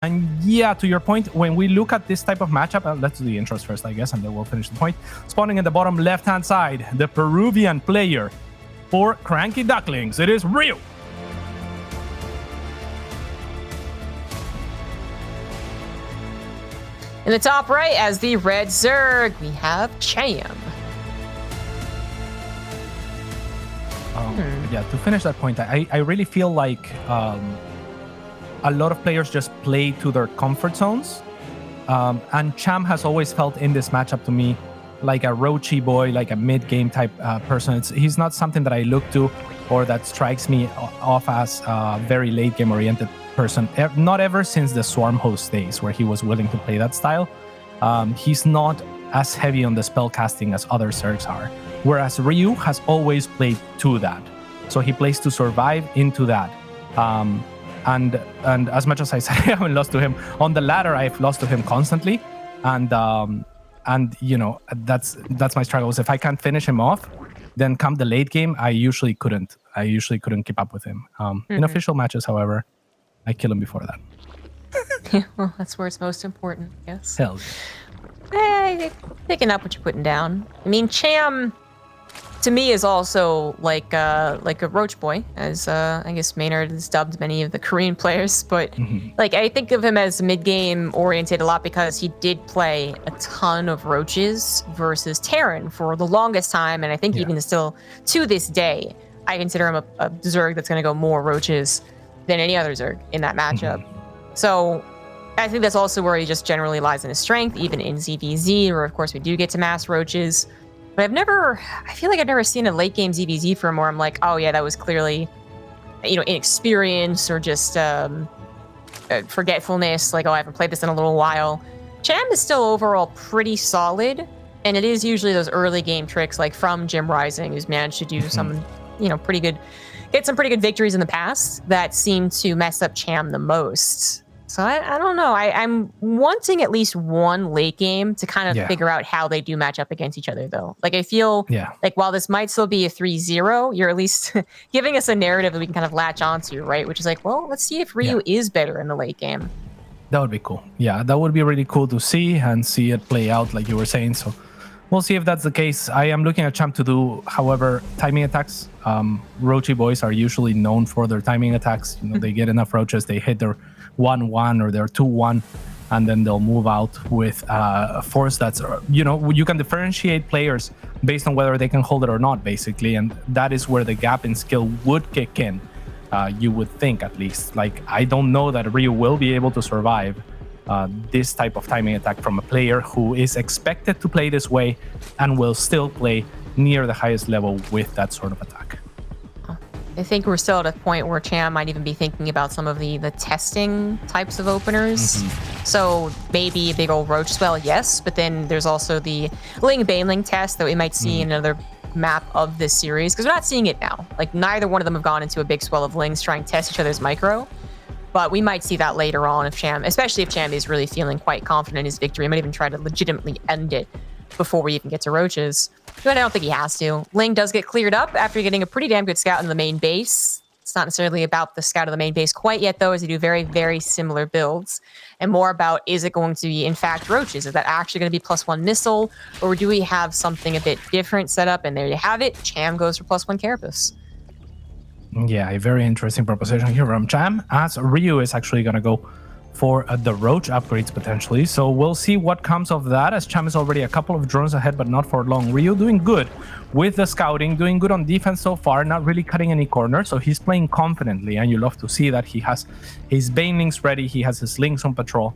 And yeah, to your point, when we look at this type of matchup, let's do the intros first, I guess, and then we'll finish the point. Spawning in the bottom left-hand side, the Peruvian player for Cranky Ducklings, it is Ryu. In the top right, as the red Zerg, we have Cham. Yeah, to finish that point, I really feel like a lot of players just play to their comfort zones. And Cham has always felt in this matchup to me like a roachy boy, like a mid-game type person. He's not something that I look to or that strikes me off as a very late-game oriented person. Not ever since the Swarm host days where he was willing to play that style. He's not as heavy on the spell casting as other Zergs are. Whereas Ryu has always played to that. So he plays to survive into that. And as much as I say I haven't lost to him, on the ladder I've lost to him constantly. And you know, that's my struggles. If I can't finish him off, then come the late game, I usually couldn't keep up with him. In official matches, however, I kill him before that. Yeah, well, that's where it's most important, I guess. Hell yeah. Picking up what you're putting down. I mean, Cham, to me, is also like a roach boy, as I guess Maynard has dubbed many of the Korean players. But like, I think of him as mid-game oriented a lot because he did play a ton of roaches versus Terran for the longest time, and I think even still to this day, I consider him a Zerg that's going to go more roaches than any other Zerg in that matchup. So I think that's also where he just generally lies in his strength, even in ZVZ, where of course we do get to mass roaches. But I feel like I've never seen a late game ZVZ from where I'm like, oh yeah, that was clearly, you know, inexperience or just forgetfulness. Like, oh, I haven't played this in a little while. Cham is still overall pretty solid. And it is usually those early game tricks, like from Jim Rising, who's managed to do some, you know, get some pretty good victories in the past that seem to mess up Cham the most. So I don't know. I'm wanting at least one late game to kind of figure out how they do match up against each other, though. Like, I feel like while this might still be a 3-0, you're at least giving us a narrative that we can kind of latch onto, right? Which is like, well, let's see if Ryu is better in the late game. That would be cool. Yeah, that would be really cool to see and see it play out like you were saying. So we'll see if that's the case. I am looking at Cham to do, however, timing attacks. Roachy boys are usually known for their timing attacks. You know, they get enough roaches, they hit their 1-1 or their 2-1, and then they'll move out with a force that's, you know, you can differentiate players based on whether they can hold it or not, basically. And that is where the gap in skill would kick in, you would think, at least. Like, I don't know that Ryu will be able to survive this type of timing attack from a player who is expected to play this way and will still play near the highest level with that sort of attack. I think we're still at a point where Cham might even be thinking about some of the testing types of openers. So maybe a big old roach spell, yes, but then there's also the Ling Baneling test that we might see in another map of this series, because we're not seeing it now. Like, neither one of them have gone into a big swell of Lings trying to test each other's micro. But we might see that later on if Cham, especially if Cham is really feeling quite confident in his victory, might even try to legitimately end it before we even get to roaches. But I don't think he has to. Ling does get cleared up after getting a pretty damn good scout in the main base. It's not necessarily about the scout of the main base quite yet, though, as they do very, very similar builds. And more about, is it going to be, in fact, roaches? Is that actually going to be +1 missile? Or do we have something a bit different set up? And there you have it. Cham goes for +1 carapace. Yeah, a very interesting proposition here from Cham, as Ryu is actually going to go for the roach upgrades potentially. So we'll see what comes of that, as Cham is already a couple of drones ahead, but not for long. Ryu doing good with the scouting, doing good on defense so far, not really cutting any corners. So he's playing confidently, and you love to see that. He has his banelings ready, he has his links on patrol,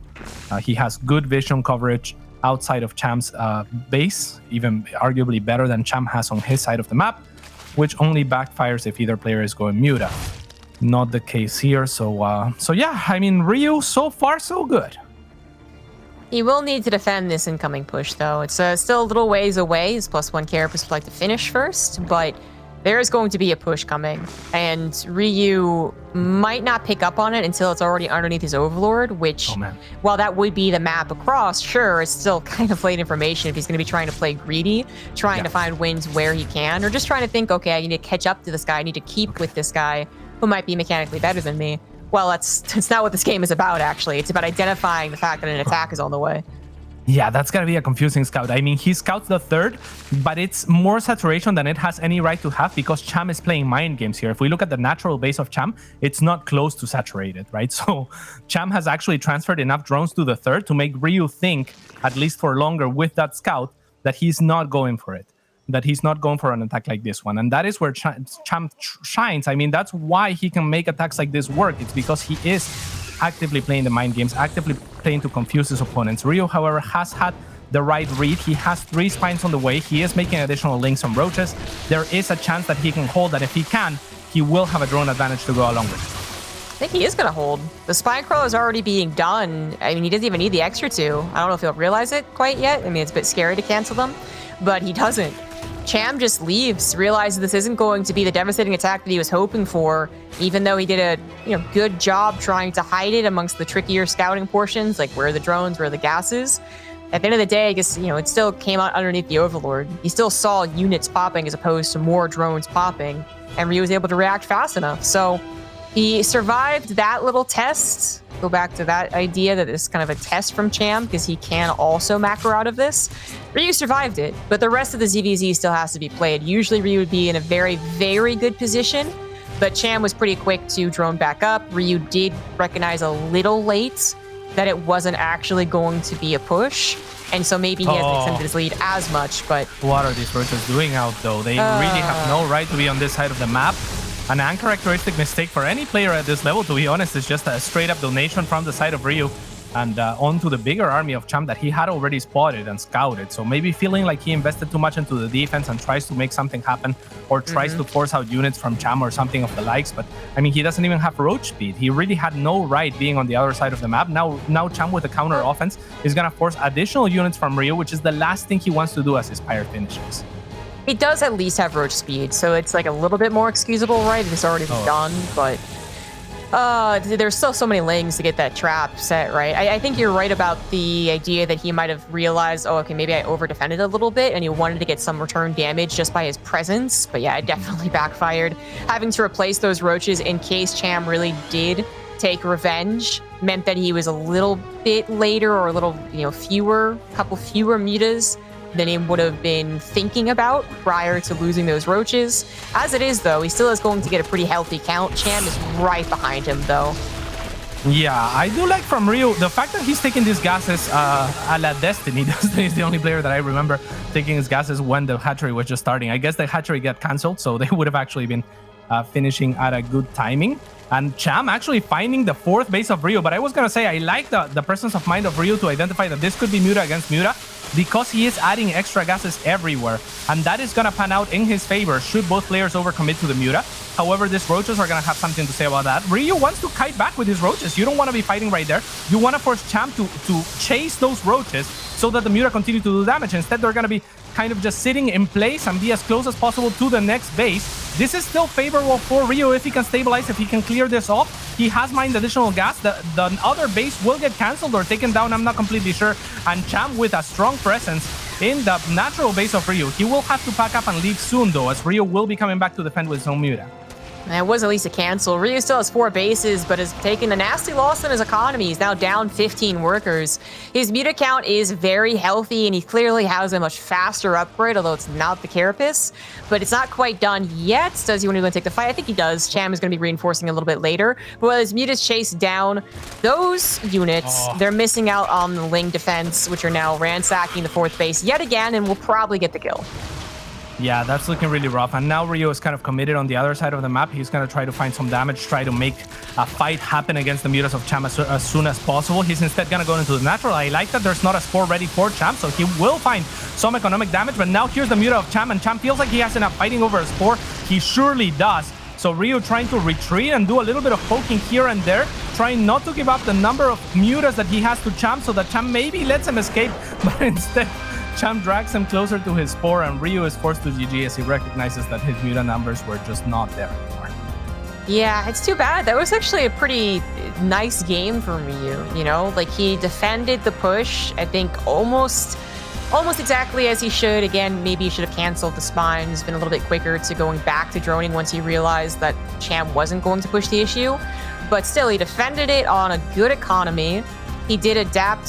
he has good vision coverage outside of Cham's base, even arguably better than Cham has on his side of the map, which only backfires if either player is going muta. Not the case here, so yeah, I mean, Ryu, so far so good. He will need to defend this incoming push, though. It's still a little ways away. His +1 carapace would like to finish first, but there is going to be a push coming, and Ryu might not pick up on it until it's already underneath his Overlord, which, while that would be the map across, sure, it's still kind of late information if he's going to be trying to play greedy, trying to find wins where he can, or just trying to think, okay, I need to catch up to this guy, I need to keep with this guy who might be mechanically better than me. Well, that's not what this game is about, actually. It's about identifying the fact that an attack is on the way. Yeah, that's gonna be a confusing scout. I mean, he scouts the third, but it's more saturation than it has any right to have because Cham is playing mind games here. If we look at the natural base of Cham, it's not close to saturated, right? So Cham has actually transferred enough drones to the third to make Ryu think, at least for longer with that scout, that he's not going for it, that he's not going for an attack like this one. And that is where Cham shines. I mean, that's why he can make attacks like this work. It's because he is actively playing the mind games, actively playing to confuse his opponents. Ryu, however, has had the right read. He has 3 spines on the way. He is making additional links on roaches. There is a chance that he can hold that. If he can, he will have a drone advantage to go along with. I think he is going to hold. The spine crawl is already being done. I mean, he doesn't even need the extra 2. I don't know if he'll realize it quite yet. I mean, it's a bit scary to cancel them, but he doesn't. Cham just leaves, realizes this isn't going to be the devastating attack that he was hoping for, even though he did a good job trying to hide it amongst the trickier scouting portions, like where are the drones, where are the gases. At the end of the day, I guess, it still came out underneath the Overlord. He still saw units popping as opposed to more drones popping, and Ryu was able to react fast enough. So he survived that little test. Go back to that idea that it's kind of a test from Cham because he can also macro out of this. Ryu survived it, but the rest of the ZVZ still has to be played. Usually Ryu would be in a very, very good position, but Cham was pretty quick to drone back up. Ryu did recognize a little late that it wasn't actually going to be a push, and so maybe he hasn't extended his lead as much, but... What are these roaches doing out, though? They really have no right to be on this side of the map. An uncharacteristic mistake for any player at this level, to be honest, is just a straight-up donation from the side of Ryu and onto the bigger army of Cham that he had already spotted and scouted. So maybe feeling like he invested too much into the defense and tries to make something happen or tries to force out units from Cham or something of the likes. But, I mean, he doesn't even have roach speed. He really had no right being on the other side of the map. Now Cham with the counter offense is going to force additional units from Ryu, which is the last thing he wants to do as his pyre finishes. He does at least have roach speed, so it's like a little bit more excusable, right? It's already done, but there's still so many lanes to get that trap set, right? I think you're right about the idea that he might have realized, oh, okay, maybe I over-defended a little bit, and he wanted to get some return damage just by his presence. But yeah, it definitely backfired. Having to replace those roaches in case Cham really did take revenge meant that he was a little bit later or a little, couple fewer mutas than he would have been thinking about prior to losing those roaches. As it is, though, he still is going to get a pretty healthy count. Cham is right behind him, though. Yeah, I do like from Ryu the fact that he's taking these gases a la Destiny. Destiny is the only player that I remember taking his gases when the hatchery was just starting. I guess the hatchery got cancelled, so they would have actually been finishing at a good timing. And Cham actually finding the 4th base of Ryu. But I was going to say, I like the presence of mind of Ryu to identify that this could be Muta against Muta because he is adding extra gases everywhere. And that is going to pan out in his favor should both players overcommit to the Muta. However, these roaches are going to have something to say about that. Ryu wants to kite back with his roaches. You don't want to be fighting right there. You want to force Cham to chase those roaches so that the Muta continue to do damage. Instead, they're going to be kind of just sitting in place and be as close as possible to the next base. This is still favorable for Ryu if he can stabilize, if he can clear this off. He has mined additional gas. The other base will get cancelled or taken down, I'm not completely sure. And Cham with a strong presence in the natural base of Ryu. He will have to pack up and leave soon, though, as Ryu will be coming back to defend with his own Muta. It was at least a cancel. Ryu still has 4 bases, but has taken a nasty loss in his economy. He's now down 15 workers. His Muta count is very healthy, and he clearly has a much faster upgrade, although it's not the Carapace. But it's not quite done yet. Does he want to take the fight? I think he does. Cham is going to be reinforcing a little bit later. But while his Mutas chase down those units, they're missing out on the Ling defense, which are now ransacking the 4th base yet again, and will probably get the kill. Yeah, that's looking really rough. And now Ryu is kind of committed on the other side of the map. He's going to try to find some damage, try to make a fight happen against the Mutas of Cham as soon as possible. He's instead going to go into the natural. I like that there's not a spore ready for Cham, so he will find some economic damage. But now here's the Muta of Cham, and Cham feels like he has enough fighting over a spore. He surely does. So Ryu trying to retreat and do a little bit of poking here and there, trying not to give up the number of Mutas that he has to Cham so that Cham maybe lets him escape, but instead Cham drags him closer to his spore, and Ryu is forced to GG as he recognizes that his Muta numbers were just not there anymore. Yeah, it's too bad. That was actually a pretty nice game for Ryu, Like, he defended the push, I think, almost exactly as he should. Again, maybe he should have canceled the spines, been a little bit quicker to going back to droning once he realized that Cham wasn't going to push the issue. but still, he defended it on a good economy. He did adapt,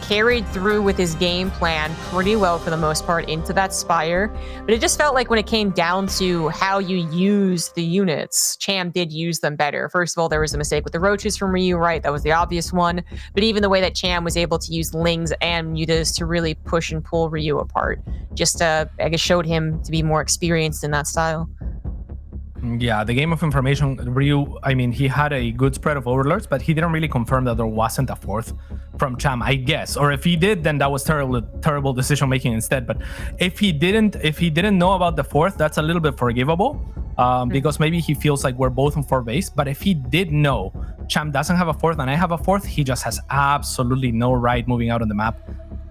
carried through with his game plan pretty well for the most part into that Spire. But it just felt like when it came down to how you use the units, Cham did use them better. First of all, there was a mistake with the roaches from Ryu, right? That was the obvious one. But even the way that Cham was able to use Lings and Mutas to really push and pull Ryu apart, just I guess showed him to be more experienced in that style. Yeah, the game of information, Ryu, I mean, he had a good spread of overlords, but he didn't really confirm that there wasn't a fourth from Cham, I guess. Or if he did, then that was terrible decision making instead. But if he didn't know about the fourth, that's a little bit forgivable, because maybe he feels like we're both on 4 base. But if he did know Cham doesn't have a fourth and I have a fourth, he just has absolutely no right moving out on the map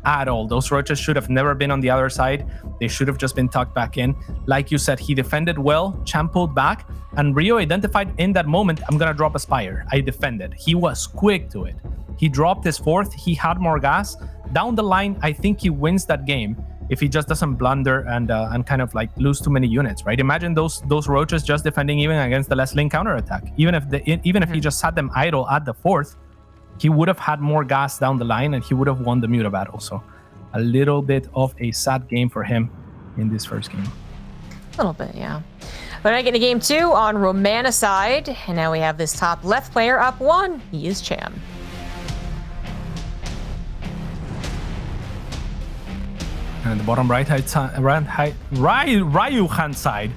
at all. Those roaches should have never been on the other side. They should have just been tucked back in. Like you said, he defended well, Cham pulled back, and Ryu identified in that moment, I'm gonna drop a Spire. I defended. He was quick to it. He dropped his fourth, he had more gas. Down the line, I think he wins that game if he just doesn't blunder and kind of like lose too many units, right? Imagine those roaches just defending even against the less link counterattack. Even if he just sat them idle at the fourth, he would have had more gas down the line and he would have won the Muta battle. So a little bit of a sad game for him in this first game. A little bit, yeah. But I get to game 2 on Romana side, and now we have this top left player up 1. He is Cham. And the bottom right Ryu hand side.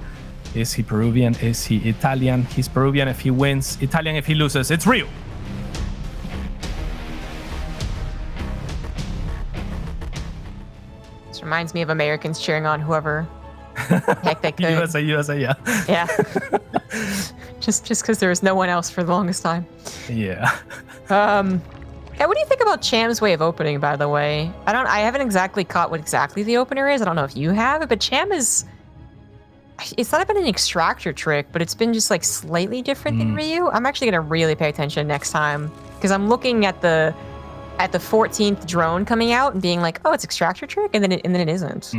Is he Peruvian? Is he Italian? He's Peruvian if he wins, Italian if he loses. It's Ryu. Reminds me of Americans cheering on whoever heck they could. USA, yeah. Yeah. just because there was no one else for the longest time. Yeah. Yeah, what do you think about Cham's way of opening, by the way? I haven't exactly caught what exactly the opener is. I don't know if you have, but Cham it's not been an extractor trick, but it's been just like slightly different than Ryu. I'm actually gonna really pay attention next time because I'm looking at the 14th drone coming out and being like, oh, it's extractor trick, and then it isn't.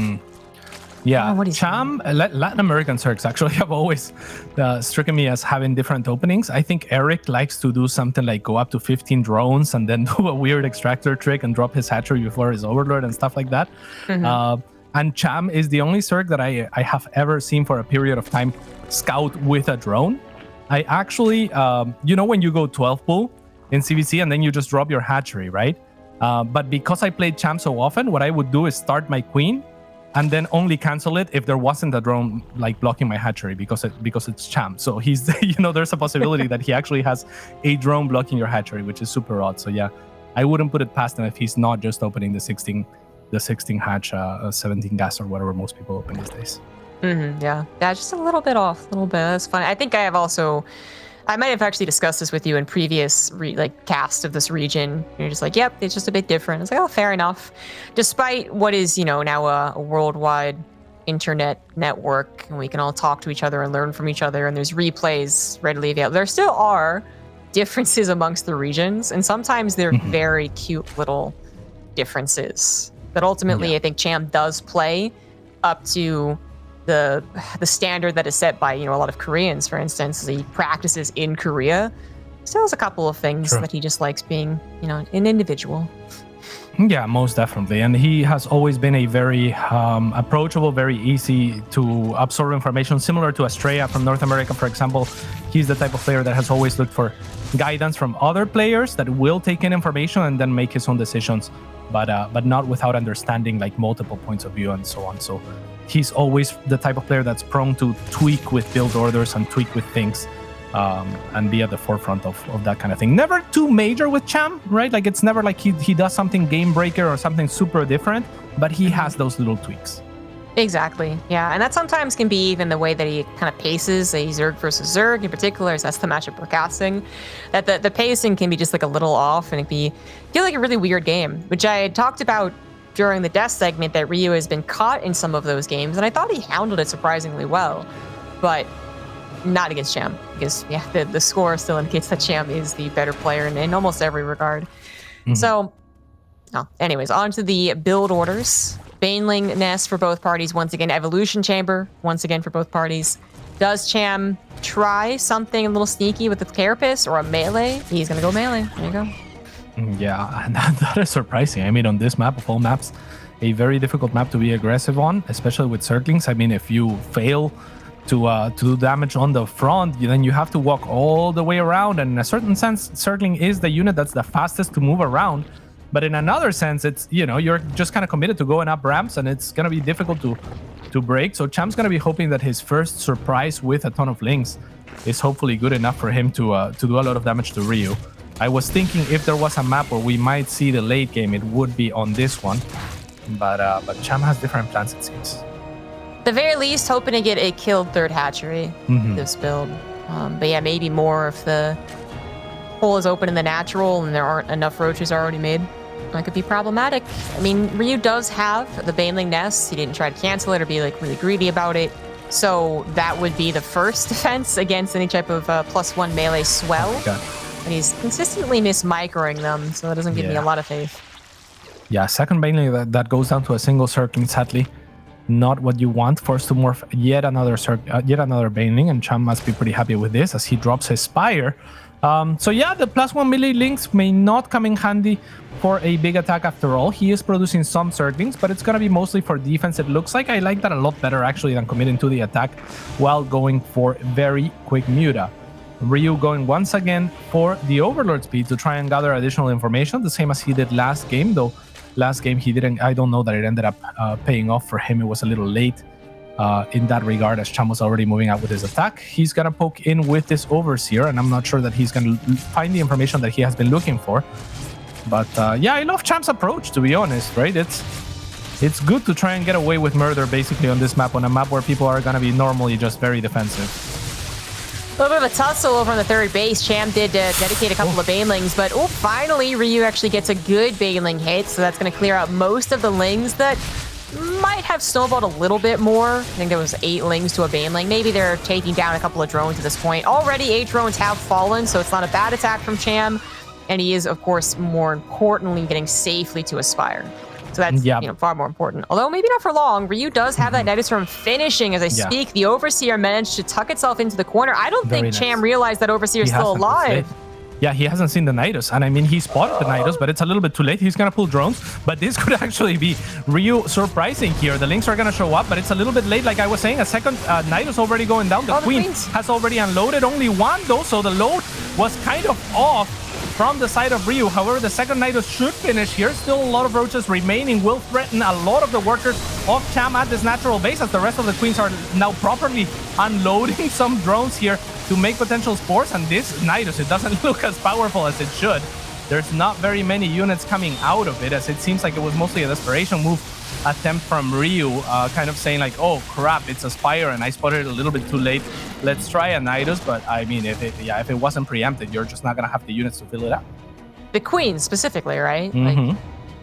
Yeah, Cham, Latin American Zergs actually have always stricken me as having different openings. I think Eric likes to do something like go up to 15 drones and then do a weird extractor trick and drop his hatchery before his overlord and stuff like that. And Cham is the only Zerg that I have ever seen for a period of time scout with a drone. I actually, when you go 12 pool in CVC and then you just drop your hatchery, right? But because I played Cham so often, what I would do is start my queen and then only cancel it if there wasn't a drone like blocking my hatchery because it's Cham. So he's, there's a possibility that he actually has a drone blocking your hatchery, which is super odd. So yeah, I wouldn't put it past him if he's not just opening the 16 hatch, 17 gas or whatever most people open these days. Yeah, just a little bit off, a little bit. That's funny. I think I might have actually discussed this with you in previous cast of this region. You're just like, yep, it's just a bit different. It's like, oh, fair enough. Despite what is, now a worldwide internet network, and we can all talk to each other and learn from each other, and there's replays readily available. There still are differences amongst the regions, and sometimes they're very cute little differences. But ultimately, I think Cham does play up to the standard that is set by a lot of Koreans, for instance. He practices in Korea. Still has a couple of things that he just likes being an individual. Yeah, most definitely. And he has always been a very approachable, very easy to absorb information, similar to Estrella from North America, for example. He's the type of player that has always looked for guidance from other players that will take in information and then make his own decisions, but not without understanding multiple points of view and so on. So he's always the type of player that's prone to tweak with build orders and tweak with things, and be at the forefront of that kind of thing. Never too major with Cham, right? It's never like he does something game breaker or something super different, but he has those little tweaks. Exactly, yeah. And that sometimes can be even the way that he kind of paces a Zerg versus Zerg in particular, as that's the matchup we're casting. That the pacing can be just a little off, and it feel like a really weird game, which I had talked about during the death segment, that Ryu has been caught in some of those games, and I thought he handled it surprisingly well, but not against Cham, because the score still indicates that Cham is the better player in almost every regard. So, anyways, on to the build orders. Baneling Nest for both parties once again. Evolution Chamber once again for both parties. Does Cham try something a little sneaky with the Carapace or a melee? He's going to go melee. There you go. Yeah, and that is surprising. I mean, on this map of all maps, a very difficult map to be aggressive on, especially with circlings. I mean, if you fail to do damage on the front, then you have to walk all the way around. And in a certain sense, circling is the unit that's the fastest to move around. But in another sense, it's, you know, you're just kind of committed to going up ramps, and it's going to be difficult to break. So Cham's going to be hoping that his first surprise with a ton of links is hopefully good enough for him to do a lot of damage to Ryu. I was thinking if there was a map where we might see the late game, it would be on this one. But Cham has different plans, it seems. At the very least, hoping to get a killed third hatchery this build. But yeah, maybe more if the hole is open in the natural and there aren't enough roaches already made. That could be problematic. I mean, Ryu does have the Baneling Nest. He didn't try to cancel it or be like really greedy about it. So that would be the first defense against any type of +1 melee swell. And he's consistently mismicroing them, so that doesn't give me a lot of faith. Yeah, second Baneling that goes down to a single circling, sadly. Not what you want. Forced to morph yet another Baneling, and Cham must be pretty happy with this as he drops his Spire. So yeah, the +1 melee links may not come in handy for a big attack after all. He is producing some circlings, but it's going to be mostly for defense, it looks like. I like that a lot better, actually, than committing to the attack while going for very quick Muta. Ryu going once again for the Overlord speed to try and gather additional information, the same as he did last game, though last game he didn't. I don't know that it ended up paying off for him. It was a little late in that regard, as Cham was already moving out with his attack. He's gonna poke in with this Overseer, and I'm not sure that he's gonna find the information that he has been looking for. But yeah, I love Cham's approach, to be honest, right? It's good to try and get away with murder basically on this map, on a map where people are gonna be normally just very defensive. A little bit of a tussle over on the third base. Cham did dedicate a couple of Banelings, but finally Ryu actually gets a good Baneling hit, so that's going to clear out most of the Lings that might have snowballed a little bit more. I think there was 8 Lings to a Baneling. Maybe they're taking down a couple of drones at this point. Already 8 drones have fallen, so it's not a bad attack from Cham, and he is, of course, more importantly, getting safely to Aspire. So that's far more important. Although maybe not for long. Ryu does have that Nidus Storm finishing as I speak. The Overseer managed to tuck itself into the corner. I don't think Cham realized that Overseer is still alive. Yeah, he hasn't seen the Nidus, and I mean, he spotted the Nidus, but it's a little bit too late. He's gonna pull drones, but this could actually be Ryu surprising here. The Links are gonna show up, but it's a little bit late. Like I was saying, a second Nidus already going down. The Queen has already unloaded. Only one though, so the load was kind of off from the side of Ryu. However, the second Nidus should finish here. Still a lot of roaches remaining. Will threaten a lot of the workers of Cham at this natural base, as the rest of the Queens are now properly unloading some drones here to make potential spores. And this Nidus, it doesn't look as powerful as it should. There's not very many units coming out of it, as it seems like it was mostly a desperation move attempt from Ryu, kind of saying like, oh crap, it's a Spire and I spotted it a little bit too late. Let's try a Nidus. But I mean, if it wasn't preempted, you're just not gonna have the units to fill it out. The Queens specifically, right? Like,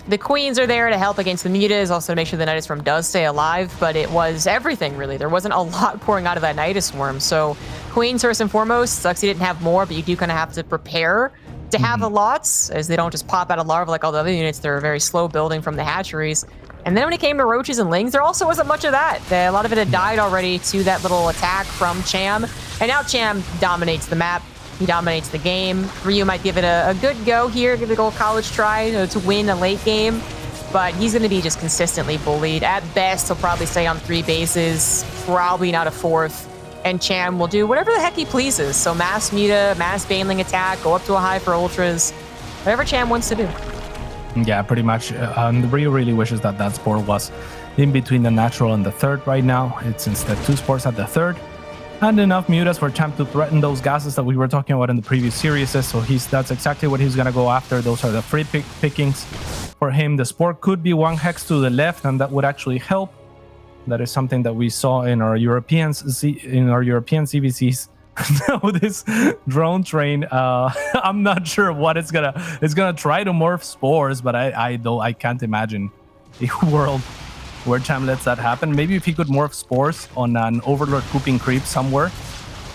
the Queens are there to help against the Mutas, also to make sure the Nidus Swarm does stay alive, but it was everything, really. There wasn't a lot pouring out of that Nidus Swarm. So Queens, first and foremost, sucks you didn't have more, but you do kind of have to prepare to have a lots, as they don't just pop out of larva like all the other units. They're very slow building from the hatcheries. And then when it came to roaches and lings, there also wasn't much of that. A lot of it had died already to that little attack from Cham. And now Cham dominates the map. He dominates the game. Ryu might give it a good go here, give it a good college try to win a late game. But he's going to be just consistently bullied. At best, he'll probably stay on 3 bases, probably not a 4th. And Cham will do whatever the heck he pleases. So mass Muta, mass Baneling attack, go up to a high for Ultras. Whatever Cham wants to do. Yeah, pretty much. Ryu really wishes that that spore was in between the natural and the 3rd right now. It's instead 2 spores at the 3rd. And enough Mutas for Cham to threaten those gases that we were talking about in the previous series. So that's exactly what he's going to go after. Those are the free pickings for him. The spore could be 1 hex to the left, and that would actually help. That is something that we saw in our European CVCs. Now this drone train, I'm not sure what it's gonna try to morph spores, but I can't imagine a world where Cham lets that happen. Maybe if he could morph spores on an Overlord pooping creep somewhere,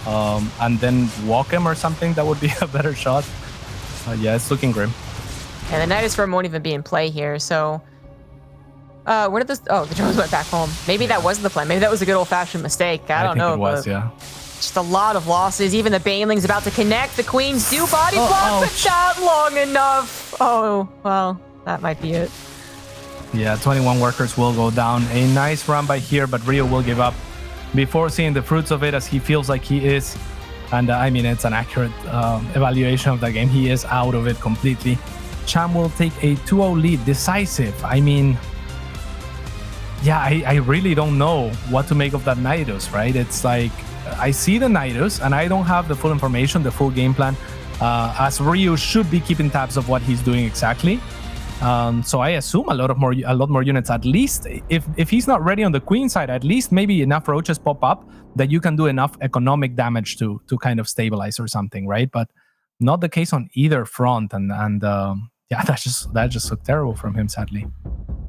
and then walk him or something, that would be a better shot. Yeah, it's looking grim. And the Nidus Swarm won't even be in play here, so Where did this? Oh, the drones went back home. Maybe that wasn't the plan. Maybe that was a good old-fashioned mistake. I don't know. It was, yeah. Just a lot of losses. Even the Baneling's about to connect. The Queens do body block, but not long enough. Oh, well, that might be it. Yeah, 21 workers will go down. A nice run by here, but Rio will give up before seeing the fruits of it, as he feels like he is. And I mean, it's an accurate evaluation of the game. He is out of it completely. Cham will take a 2-0 lead, decisive. I mean, yeah, I really don't know what to make of that Nidus, right? It's like, I see the Nidus, and I don't have the full information, the full game plan, as Ryu should be keeping tabs of what he's doing exactly. So I assume a lot more units, at least. If he's not ready on the Queen side, at least maybe enough roaches pop up that you can do enough economic damage to kind of stabilize or something, right? But not the case on either front, and yeah, that just looked terrible from him, sadly.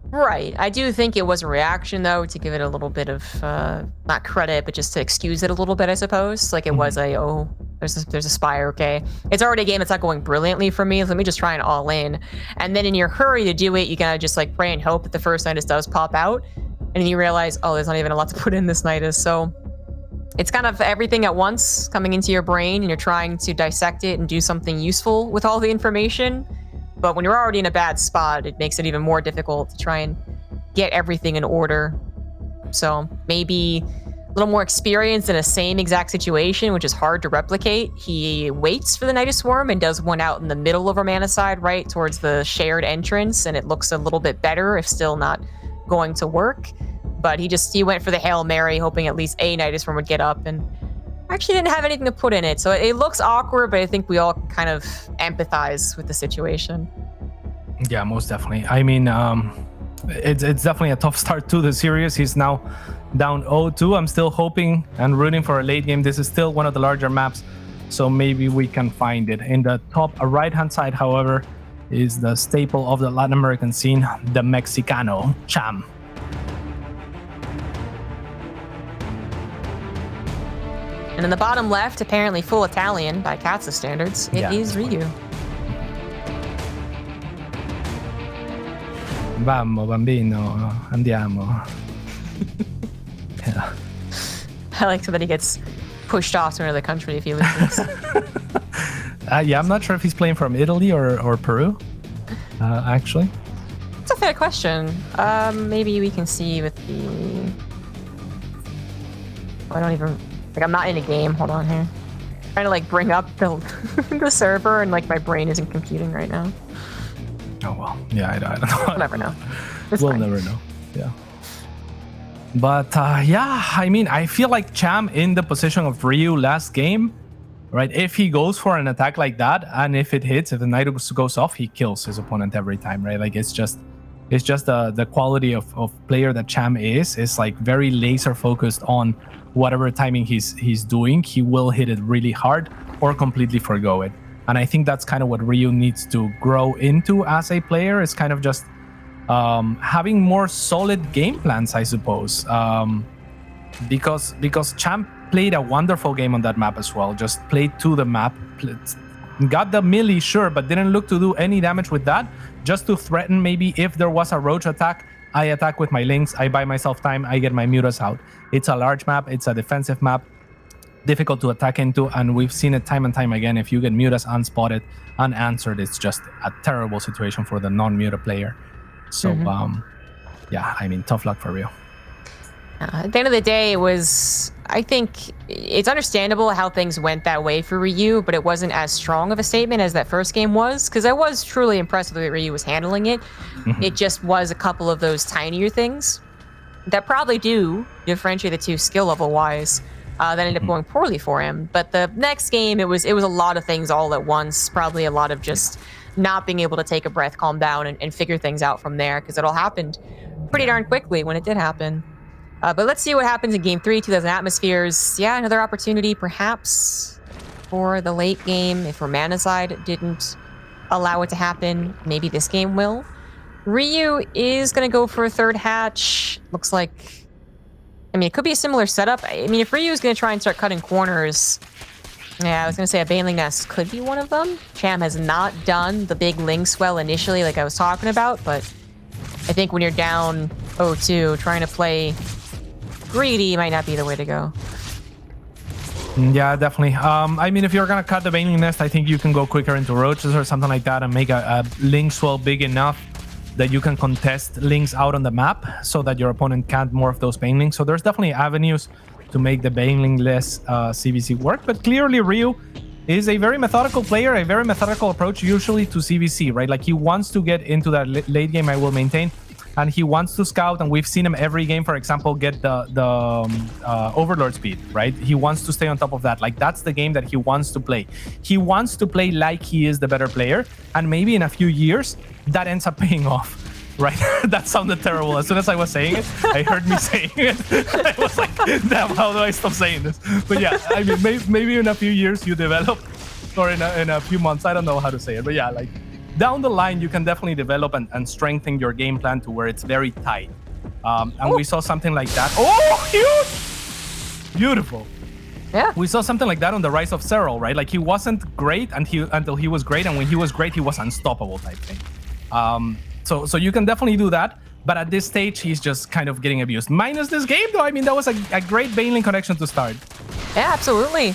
Right. I do think it was a reaction, though, to give it a little bit of not credit, but just to excuse it a little bit, I suppose. Like it was there's a spire, okay. It's already a game that's not going brilliantly for me. Let me just try and all in. And then in your hurry to do it, you gotta just like pray and hope that the first Nidus does pop out. And then you realize, oh, there's not even a lot to put in this Nidus. So it's kind of everything at once coming into your brain, and you're trying to dissect it and do something useful with all the information. But when you're already in a bad spot, it makes it even more difficult to try and get everything in order. So maybe a little more experience in a same exact situation, which is hard to replicate. He waits for the Nidus Swarm and does one out in the middle of Romanicide, right towards the shared entrance, and it looks a little bit better, if still not going to work. But he went for the Hail Mary, hoping at least a Nidus Swarm would get up, and actually didn't have anything to put in it. So it looks awkward, but I think we all kind of empathize with the situation. Yeah, most definitely. I mean, it's definitely a tough start to the series. He's now down 0-2. I'm still hoping and rooting for a late game. This is still one of the larger maps, so maybe we can find it. In the top right-hand side, however, is the staple of the Latin American scene, the Mexicano, Cham. And in the bottom left, apparently full Italian by Katsa standards, it is Ryu. Vamo, bambino, andiamo. Yeah. I like that he gets pushed off to another country if he loses. Yeah, I'm not sure if he's playing from Italy or Peru, actually. It's a fair question. Maybe we can see with the... I don't even... Like, I'm not in a game. Hold on here. I'm trying to, like, bring up the, the server, and, like, my brain isn't computing right now. Oh, well. Yeah, I don't know. We'll never know. We'll never know. Yeah. But, yeah, I mean, I feel like Cham in the position of Ryu last game, right? If he goes for an attack like that, and if it hits, if the Nidus goes off, he kills his opponent every time, right? Like, it's just the quality of player that Cham is like very laser focused on whatever timing he's doing. He will hit it really hard or completely forgo it. And I think that's kind of what Ryu needs to grow into as a player, is kind of just having more solid game plans, I suppose. Because Cham played a wonderful game on that map as well. Just played to the map, got the melee, sure, but didn't look to do any damage with that. Just to threaten, maybe if there was a roach attack, I attack with my links, I buy myself time, I get my mutas out. It's a large map, it's a defensive map, difficult to attack into, and we've seen it time and time again. If you get mutas unspotted, unanswered, it's just a terrible situation for the non-muta player. So, yeah, I mean, tough luck for Rio. At the end of the day, I think it's understandable how things went that way for Ryu, but it wasn't as strong of a statement as that first game was, because I was truly impressed with the way Ryu was handling it. It just was a couple of those tinier things that probably do differentiate the two skill level wise that ended up going poorly for him. But the next game, it was a lot of things all at once, probably a lot of just not being able to take a breath, calm down, and figure things out from there, because it all happened pretty darn quickly when it did happen. But let's see what happens in Game 3, 2,000 Atmospheres. Yeah, another opportunity, perhaps, for the late game. If Romanicide didn't allow it to happen, maybe this game will. Ryu is going to go for a third hatch. Looks like... I mean, it could be a similar setup. I mean, if Ryu is going to try and start cutting corners... Yeah, I was going to say a Baneling Nest could be one of them. Cham has not done the big Ling Swell initially like I was talking about, but I think when you're down 0-2, trying to play greedy might not be the way to go. Yeah, definitely. I mean, if you're gonna cut the Baneling Nest, I think you can go quicker into Roaches or something like that and make a Link swell big enough that you can contest Links out on the map so that your opponent can't morph those Banelings. So there's definitely avenues to make the Baneling-less CVC work, but clearly Ryu is a very methodical player, a very methodical approach usually to CVC, right? Like he wants to get into that late game, I will maintain, and he wants to scout, and we've seen him every game, for example, get the Overlord speed, right? He wants to stay on top of that. Like that's the game that he wants to play. He wants to play like he is the better player, and maybe in a few years, that ends up paying off. Right? That sounded terrible. As soon as I was saying it, I heard me saying it. I was like, damn, how do I stop saying this? But yeah, I mean, maybe in a few years you develop, or in a few months, I don't know how to say it. But yeah, like down the line, you can definitely develop and strengthen your game plan to where it's very tight. And we saw something like that. Oh, huge! Beautiful. Yeah. We saw something like that on the Rise of Serral, right? Like he wasn't great until he was great, and when he was great, he was unstoppable type thing. So you can definitely do that, but at this stage, he's just kind of getting abused. Minus this game, though, I mean, that was a great Baneling connection to start. Yeah, absolutely.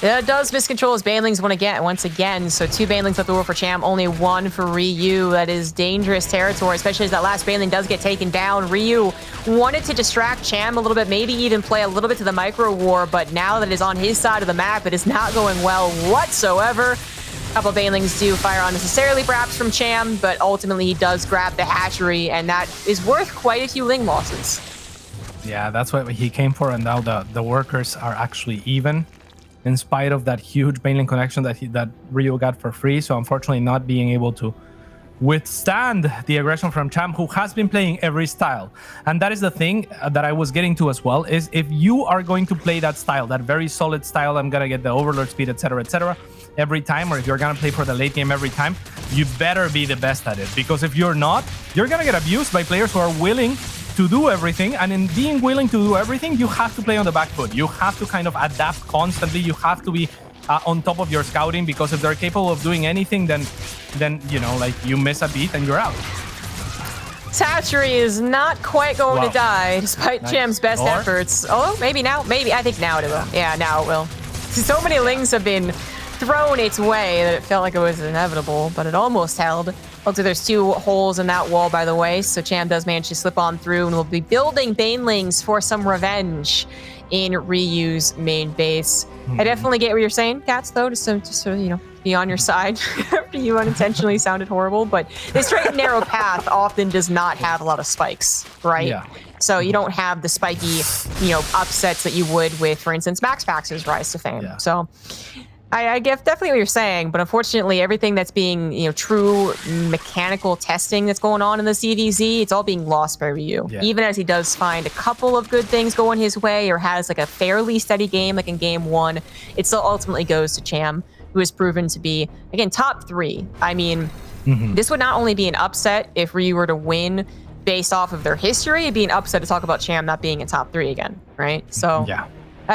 It does miscontrol his Banelings once again. So 2 Banelings at the war for Cham, only 1 for Ryu. That is dangerous territory, especially as that last Baneling does get taken down. Ryu wanted to distract Cham a little bit, maybe even play a little bit to the micro war, but now that it is on his side of the map, it is not going well whatsoever. A couple of Banelings do fire unnecessarily, perhaps, from Cham, but ultimately he does grab the hatchery, and that is worth quite a few Ling losses. Yeah, that's what he came for, and now the workers are actually even, in spite of that huge Baneling connection that Ryu got for free. So unfortunately, not being able to withstand the aggression from Cham, who has been playing every style. And that is the thing that I was getting to as well, is if you are going to play that style, that very solid style, I'm gonna get the Overlord speed, etc., every time, or if you're gonna play for the late game every time, you better be the best at it. Because if you're not, you're gonna get abused by players who are willing to do everything, and in being willing to do everything, you have to play on the back foot. You have to kind of adapt constantly. You have to be on top of your scouting, because if they're capable of doing anything, then you know, like, you miss a beat and you're out. Hatchery is not quite going to die, despite Cham's best efforts. Oh, maybe now. Maybe. I think now it will. Yeah, now it will. So many Lings have been thrown its way that it felt like it was inevitable, but it almost held. Looks like there's 2 holes in that wall, by the way, so Cham does manage to slip on through, and will be building Banelings for some revenge in Ryu's main base. I definitely get what you're saying, Cats, though, just to you know, be on your side after you unintentionally sounded horrible, but the straight and narrow path often does not have a lot of spikes, right? Yeah. So you don't have the spiky, you know, upsets that you would with, for instance, Max Pax's Rise to Fame. Yeah. So I get definitely what you're saying, but unfortunately, everything that's being, you know, true mechanical testing that's going on in the CVZ, it's all being lost by Ryu. Yeah. Even as he does find a couple of good things going his way, or has like a fairly steady game, like in game 1, it still ultimately goes to Cham, who has proven to be, again, top 3. I mean, this would not only be an upset if Ryu were to win based off of their history, it'd be an upset to talk about Cham not being in top 3 again, right? So yeah.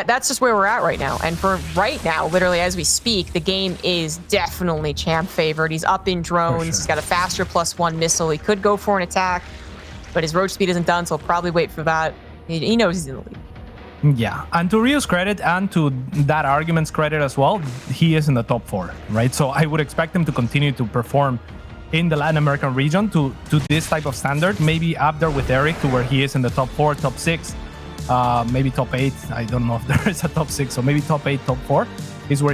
That's just where we're at right now. And for right now, literally as we speak, the game is definitely Cham favored. He's up in drones. Sure. He's got a faster +1 missile. He could go for an attack, but his roach speed isn't done, so he'll probably wait for that. He knows he's in the lead. Yeah, and to Ryu's credit and to that argument's credit as well, he is in the top 4, right? So I would expect him to continue to perform in the Latin American region to this type of standard, maybe up there with Eric to where he is in the top 4, top 6. Maybe top 8. I don't know if there is a top 6, so maybe top 8, top 4 is where he